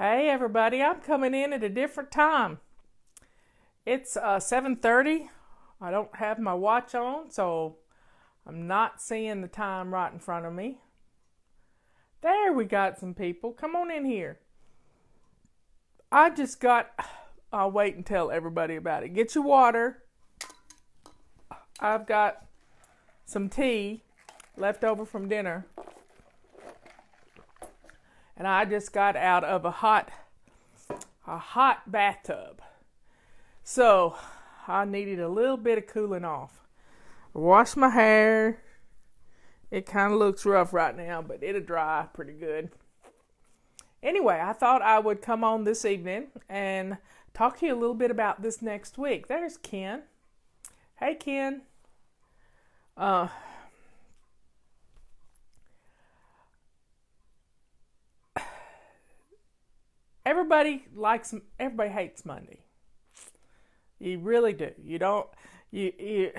Hey everybody, I'm coming in at a different time. It's 7:30. I don't have my watch on, so I'm not seeing the time right in front of me. There we got some people. Come on in here. I just got I'll wait and tell everybody about it. Get your water. I've got some tea left over from dinner. And I just got out of a hot bathtub. So I needed a little bit of cooling off. Wash my hair. It kind of looks rough right now, but it'll dry pretty good. Anyway, I thought I would come on this evening and talk to you a little bit about this next week. There's Ken. Hey, Ken. Everybody hates Monday. You really do. You don't. You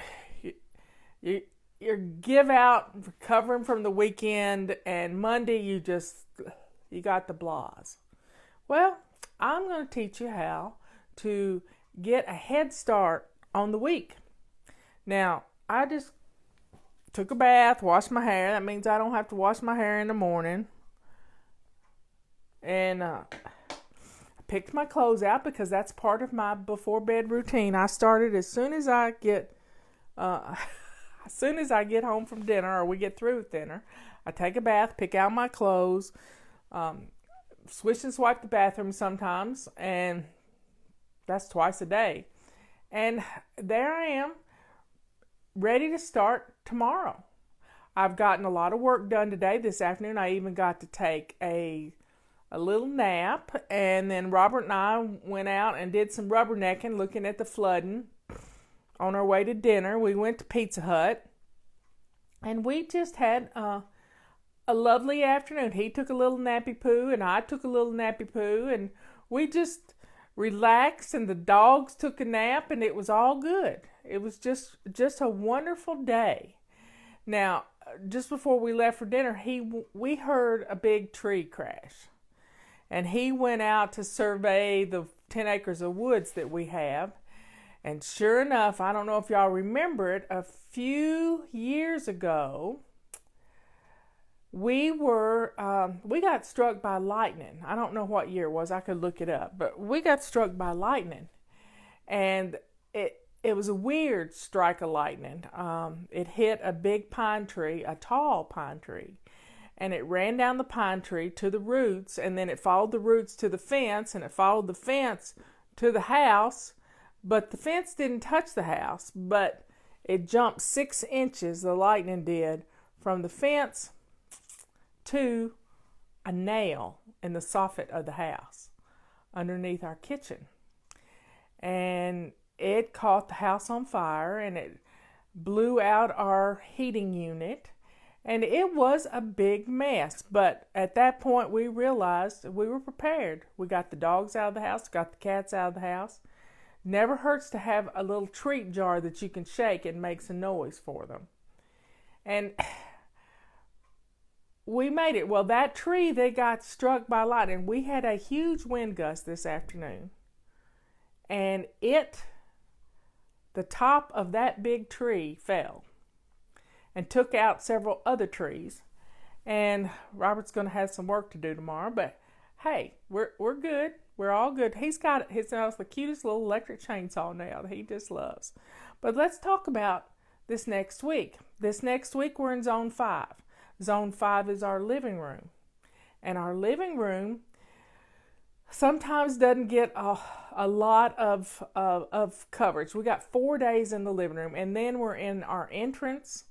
give out recovering from the weekend, and Monday you got the blahs. Well, I'm going to teach you how to get a head start on the week. Now, I just took a bath, washed my hair. That means I don't have to wash my hair in the morning. And picked my clothes out because that's part of my before bed routine. I started as soon as I get home from dinner, or we get through with dinner. I take a bath, pick out my clothes, swish and swipe the bathroom sometimes, and that's twice a day. And there I am, ready to start tomorrow. I've gotten a lot of work done today. This afternoon I even got to take a little nap, and then Robert and I went out and did some rubbernecking, looking at the flooding. On our way to dinner, we went to Pizza Hut, and we just had a lovely afternoon. He took a little nappy poo, and I took a little nappy poo, and we just relaxed, and the dogs took a nap, and it was all good. It was just a wonderful day. Now, just before we left for dinner, we heard a big tree crash. And he went out to survey the 10 acres of woods that we have. And sure enough, I don't know if y'all remember it, a few years ago, we got struck by lightning. I don't know what year it was. I could look it up. But we got struck by lightning. And it was a weird strike of lightning. It hit a big pine tree, a tall pine tree. And it ran down the pine tree to the roots, and then it followed the roots to the fence, and it followed the fence to the house. But the fence didn't touch the house, but it jumped 6 inches, the lightning did, from the fence to a nail in the soffit of the house underneath our kitchen. And it caught the house on fire, and it blew out our heating unit. And it was a big mess, but at that point we realized we were prepared. We got the dogs out of the house, got the cats out of the house. Never hurts to have a little treat jar that you can shake and makes a noise for them. And we made it. Well, that tree, they got struck by lightning. We had a huge wind gust this afternoon. And the top of that big tree fell and took out several other trees. And Robert's going to have some work to do tomorrow, but hey, we're good. We're all good. He's got the cutest little electric chainsaw now that he just loves. But let's talk about this next week. This next week we're in Zone 5. Zone 5 is our living room. And our living room sometimes doesn't get a lot of coverage. We got 4 days in the living room, and then we're in our entrance,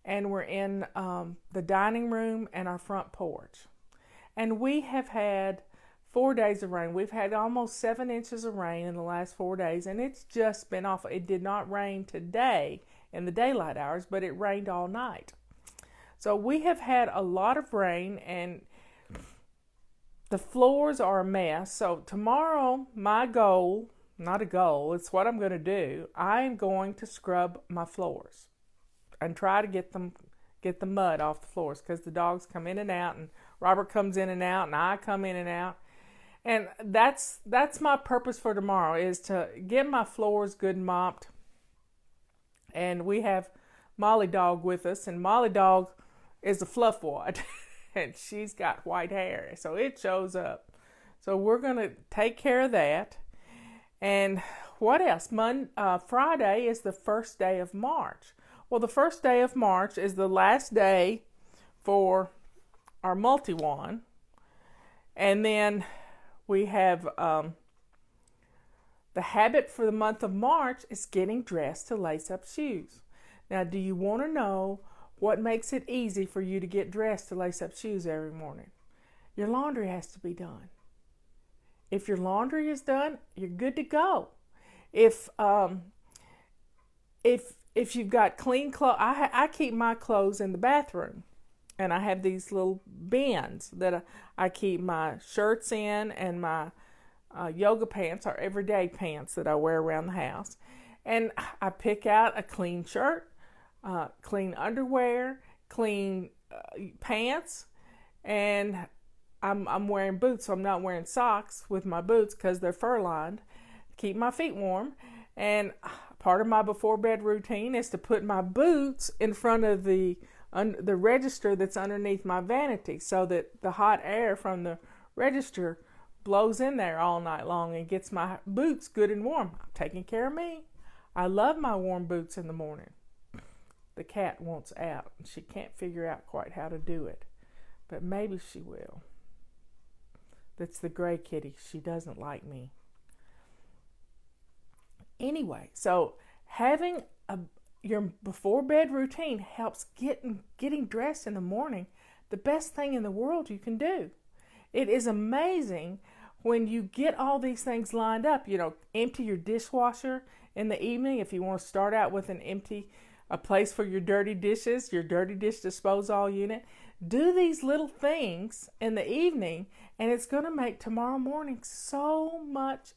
and we're in the dining room and our front porch. And we have had 4 days of rain. We've had almost 7 inches of rain in the last 4 days, and it's just been awful. It did not rain today in the daylight hours, but it rained all night. So we have had a lot of rain, and the floors are a mess. So tomorrow, my goal, not a goal, it's what I'm going to do. I am going to scrub my floors and try to get the mud off the floors, because the dogs come in and out, and Robert comes in and out, and I come in and out. And that's my purpose for tomorrow, is to get my floors good and mopped. And we have Molly Dog with us, and Molly Dog is a fluff wad, and she's got white hair, so it shows up. So we're gonna take care of that. And what else? Friday is the first day of March. Well, the first day of March is the last day for our multi-wand. And then we have the habit for the month of March is getting dressed to lace up shoes. Now, do you want to know what makes it easy for you to get dressed to lace up shoes every morning? Your laundry has to be done. If your laundry is done, you're good to go. If you've got clean clothes, I keep my clothes in the bathroom, and I have these little bins that I keep my shirts in, and my yoga pants are everyday pants that I wear around the house. And I pick out a clean shirt, clean underwear, clean pants, and I'm wearing boots, so I'm not wearing socks with my boots because they're fur lined. Keep my feet warm. And part of my before bed routine is to put my boots in front of the register that's underneath my vanity, so that the hot air from the register blows in there all night long and gets my boots good and warm. I'm taking care of me. I love my warm boots in the morning. The cat wants out, and she can't figure out quite how to do it, but maybe she will. That's the gray kitty. She doesn't like me. Anyway, so having your before bed routine helps getting dressed in the morning the best thing in the world you can do. It is amazing when you get all these things lined up. Empty your dishwasher in the evening if you want to start out with a place for your dirty dishes, your dirty dish disposal unit. Do these little things in the evening, and it's going to make tomorrow morning so much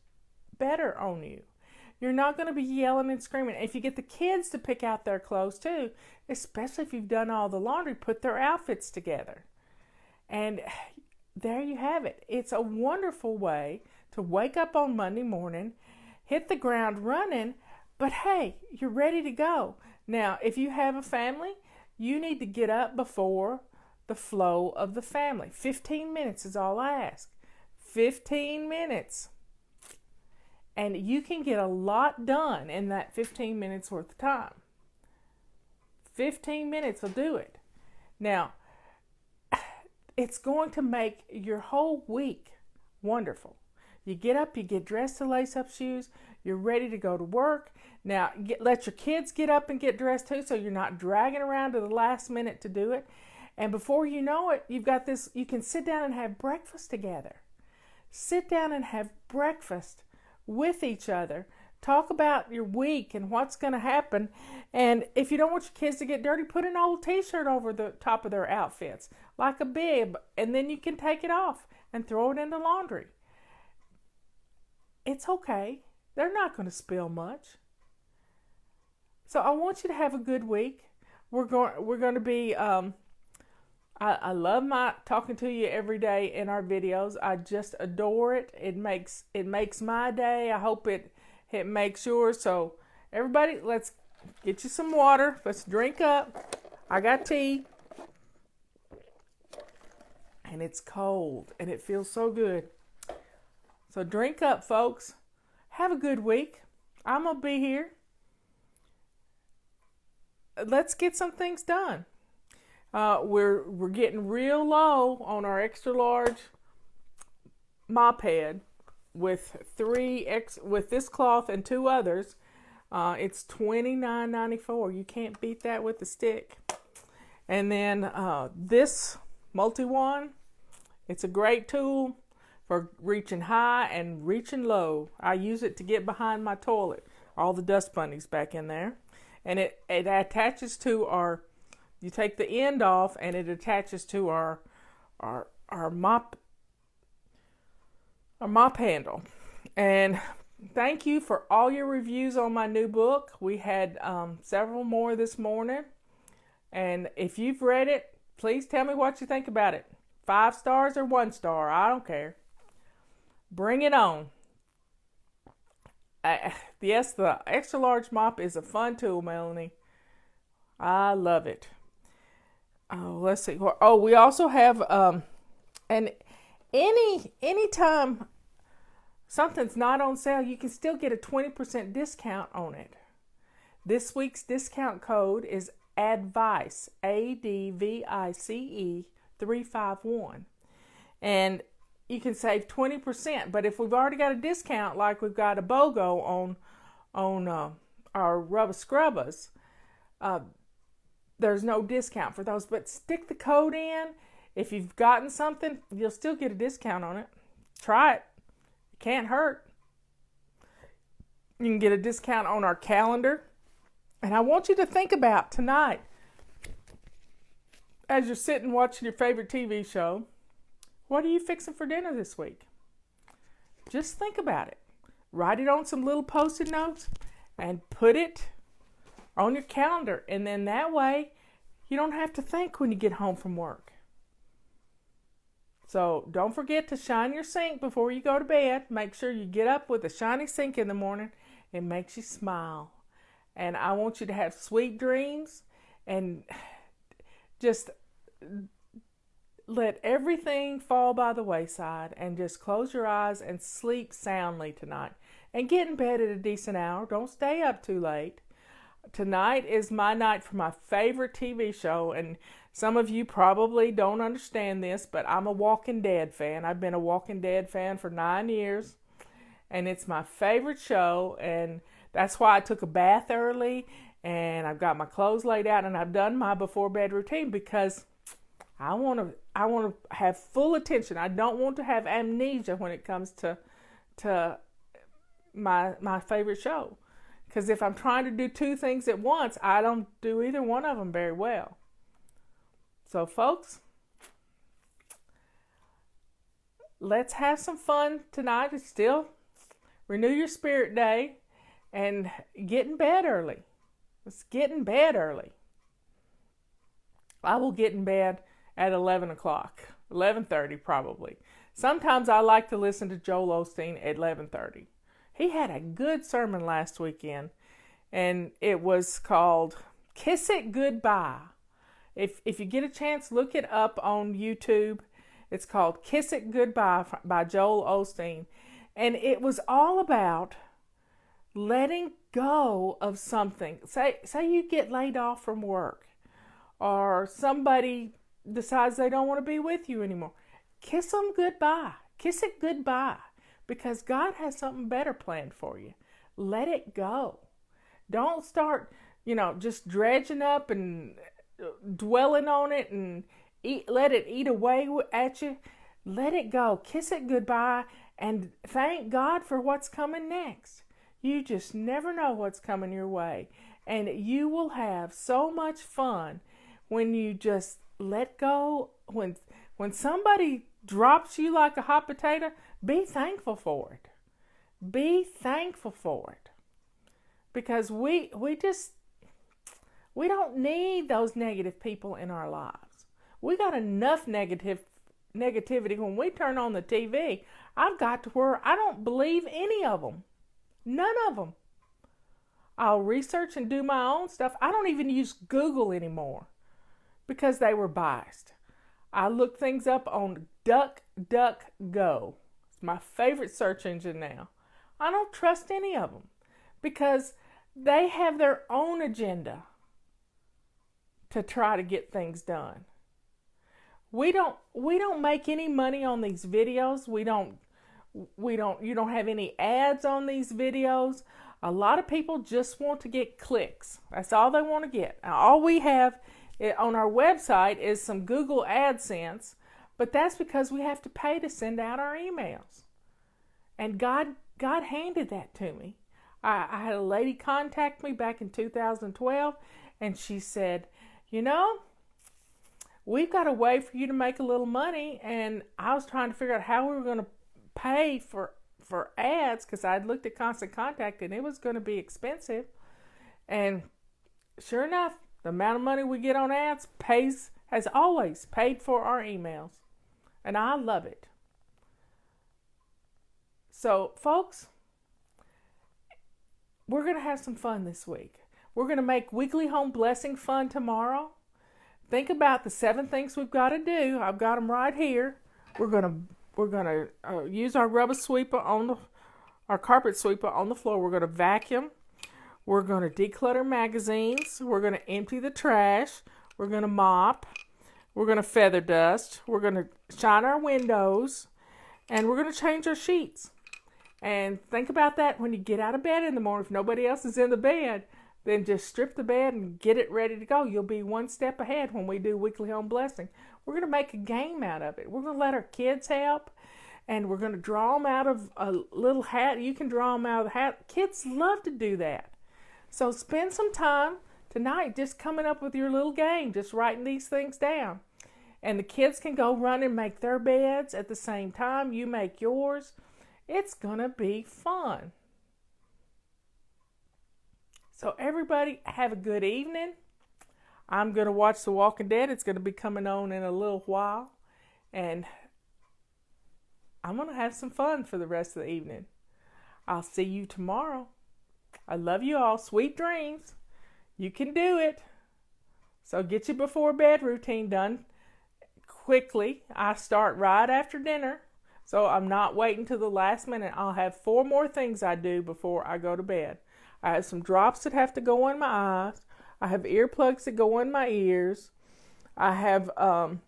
better on you. You're not going to be yelling and screaming. If you get the kids to pick out their clothes too, especially if you've done all the laundry, put their outfits together. And there you have it. It's a wonderful way to wake up on Monday morning, hit the ground running, but hey, you're ready to go. Now, if you have a family, you need to get up before the flow of the family. 15 minutes is all I ask. 15 minutes. And you can get a lot done in that 15 minutes worth of time. 15 minutes will do it. Now, it's going to make your whole week wonderful. You get up, you get dressed to lace up shoes, you're ready to go to work. Now, let your kids get up and get dressed too, so you're not dragging around to the last minute to do it. And before you know it, you've got this, you can sit down and have breakfast together. Sit down and have breakfast with each other. Talk about your week and what's going to happen. And if you don't want your kids to get dirty, put an old t-shirt over the top of their outfits, like a bib, and then you can take it off and throw it in the laundry. It's okay. They're not going to spill much. So I want you to have a good week. We're going to be I love talking to you every day in our videos. I just adore it. It makes my day. I hope it makes yours. So everybody, let's get you some water. Let's drink up. I got tea. And it's cold and it feels so good. So drink up, folks. Have a good week. I'm going to be here. Let's get some things done. We're getting real low on our extra large mop head with with this cloth and 2 others. It's $29.94. You can't beat that with a stick. And then this multi-wand, it's a great tool for reaching high and reaching low. I use it to get behind my toilet, all the dust bunnies back in there. And it attaches to you take the end off and it attaches to our mop handle. And thank you for all your reviews on my new book. We had several more this morning. And if you've read it, please tell me what you think about it. 5 stars or 1 star, I don't care. Bring it on. Yes, the extra large mop is a fun tool, Melanie. I love it. Oh, let's see. Oh, we also have and anytime something's not on sale, you can still get a 20% discount on it. This week's discount code is ADVICE, ADVICE 351. And you can save 20%, but if we've already got a discount, like we've got a BOGO on our rubber scrubbers, there's no discount for those. But stick the code in. If you've gotten something, you'll still get a discount on it. Try it. It can't hurt. You can get a discount on our calendar. And I want you to think about tonight, as you're sitting watching your favorite TV show, what are you fixing for dinner this week? Just think about it. Write it on some little Post-it notes and put it on your calendar. And then that way, you don't have to think when you get home from work. So don't forget to shine your sink before you go to bed. Make sure you get up with a shiny sink in the morning. It makes you smile. And I want you to have sweet dreams and just let everything fall by the wayside and just close your eyes and sleep soundly tonight. And get in bed at a decent hour. Don't stay up too late. Tonight is my night for my favorite TV show, and some of you probably don't understand this, but I'm a Walking Dead fan. I've been a Walking Dead fan for 9 years, and it's my favorite show, and that's why I took a bath early, and I've got my clothes laid out, and I've done my before bed routine because I want to have full attention. I don't want to have amnesia when it comes to my favorite show. Because if I'm trying to do two things at once, I don't do either one of them very well. So, folks, let's have some fun tonight. It's still Renew Your Spirit Day and get in bed early. Let's get in bed early. I will get in bed at 11 o'clock, 11:30 probably. Sometimes I like to listen to Joel Osteen at 11:30. He had a good sermon last weekend, and it was called Kiss It Goodbye. If you get a chance, look it up on YouTube. It's called Kiss It Goodbye by Joel Osteen. And it was all about letting go of something. Say you get laid off from work, or somebody decides they don't want to be with you anymore. Kiss them goodbye. Kiss it goodbye. Because God has something better planned for you. Let it go. Don't start, just dredging up and dwelling on it and let it eat away at you. Let it go. Kiss it goodbye and thank God for what's coming next. You just never know what's coming your way. And you will have so much fun when you just let go. When somebody drops you like a hot potato, be thankful for it. Be thankful for it. Because we don't need those negative people in our lives. We got enough negativity. When we turn on the TV, I've got to where I don't believe any of them. None of them. I'll research and do my own stuff. I don't even use Google anymore because they were biased. I look things up on DuckDuckGo. It's my favorite search engine now. I don't trust any of them because they have their own agenda to try to get things done. We don't make any money on these videos. You don't have any ads on these videos. A lot of people just want to get clicks. That's all they want to get. Now, all we have on our website is some Google AdSense, but that's because we have to pay to send out our emails. And God handed that to me. I had a lady contact me back in 2012, and she said, we've got a way for you to make a little money, and I was trying to figure out how we were going to pay for ads because I'd looked at Constant Contact and it was going to be expensive. And sure enough, the amount of money we get on ads has always paid for our emails. And I love it. So, folks, we're going to have some fun this week. We're going to make weekly home blessing fun tomorrow. Think about the 7 things we've got to do. I've got them right here. We're gonna use our rubber sweeper our carpet sweeper on the floor. We're gonna vacuum. We're gonna declutter magazines. We're gonna empty the trash. We're gonna mop. We're gonna feather dust. We're gonna shine our windows, and we're gonna change our sheets. And think about that when you get out of bed in the morning. If nobody else is in the bed, then just strip the bed and get it ready to go. You'll be one step ahead when we do weekly home blessing. We're going to make a game out of it. We're going to let our kids help, and we're going to draw them out of a little hat. You can draw them out of the hat. Kids love to do that. So spend some time tonight just coming up with your little game, just writing these things down. And the kids can go run and make their beds at the same time. You make yours. It's going to be fun. So everybody have a good evening. I'm going to watch The Walking Dead. It's going to be coming on in a little while. And I'm going to have some fun for the rest of the evening. I'll see you tomorrow. I love you all. Sweet dreams. You can do it. So get your before bed routine done quickly. I start right after dinner. So I'm not waiting till the last minute. I'll have 4 more things I do before I go to bed. I have some drops that have to go in my eyes. I have earplugs that go in my ears. I have a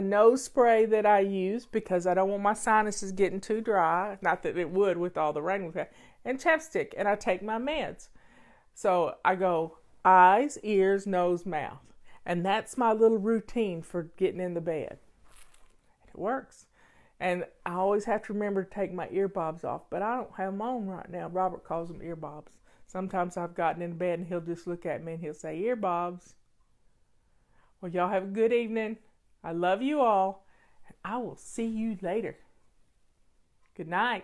nose spray that I use because I don't want my sinuses getting too dry. Not that it would with all the rain we've had. And chapstick. And I take my meds. So I go eyes, ears, nose, mouth. And that's my little routine for getting in the bed. It works. And I always have to remember to take my earbobs off. But I don't have them on right now. Robert calls them earbobs. Sometimes I've gotten in bed and he'll just look at me and he'll say, earbobs. Well, y'all have a good evening. I love you all. And I will see you later. Good night.